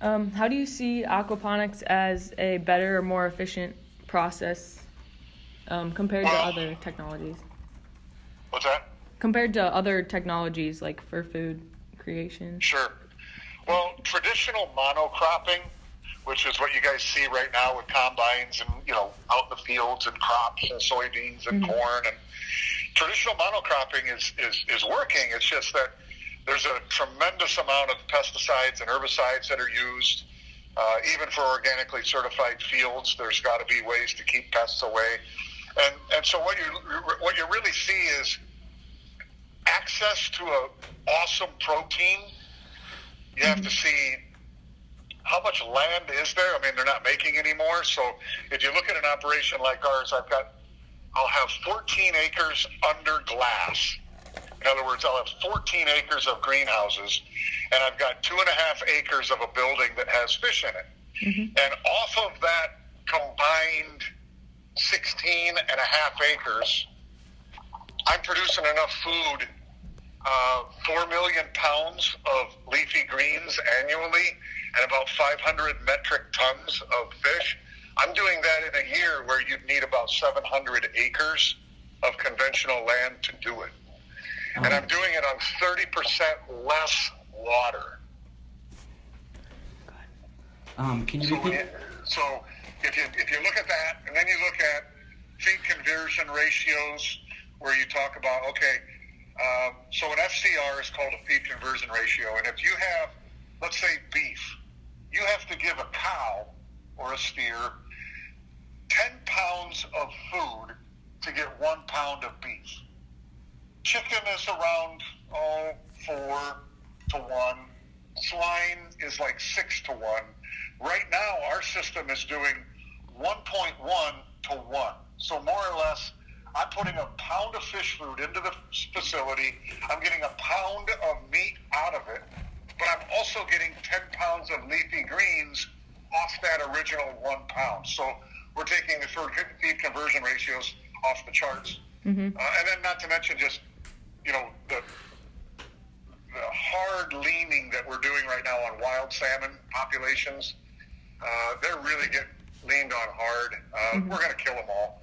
How do you see aquaponics as a better or more efficient process compared to Well, other technologies? what's that? Compared to other technologies like for food creation? Sure. Well, traditional monocropping, which is what you guys see right now with combines and, out in the fields and crops and soybeans and corn. And traditional monocropping is working. It's just that there's a tremendous amount of pesticides and herbicides that are used. Even for organically certified fields, there's got to be ways to keep pests away. And so what you really see is access to an awesome protein. You have to see how much land is there. I mean, they're not making anymore. So if you look at an operation like ours, I'll have 14 acres under glass. In other words, I'll have 14 acres of greenhouses, and I've got 2.5 acres of a building that has fish in it. And off of that combined 16.5 acres, I'm producing enough food, 4 million pounds of leafy greens annually, and about 500 metric tons of fish. I'm doing that in a year where you'd need about 700 acres of conventional land to do it. And I'm doing it on 30% less water. Can you repeat? So if you look at that, and then you look at feed conversion ratios, where you talk about, so an FCR is called a feed conversion ratio. And if you have, let's say, beef, you have to give a cow or a steer 10 pounds of food to get 1 pound of beef. Chicken is around 4 to 1. Swine is like 6 to 1. Right now, our system is doing 1.1 to 1. So more or less, I'm putting a pound of fish food into the facility. I'm getting a pound of meat out of it, but I'm also getting 10 pounds of leafy greens off that original 1 pound. So we're taking the feed conversion ratios off the charts. And then not to mention just, the hard leaning that we're doing right now on wild salmon populations. They're really getting leaned on hard. We're going to kill them all.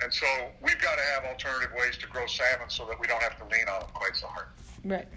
And so we've got to have alternative ways to grow salmon so that we don't have to lean on them quite so hard. Right.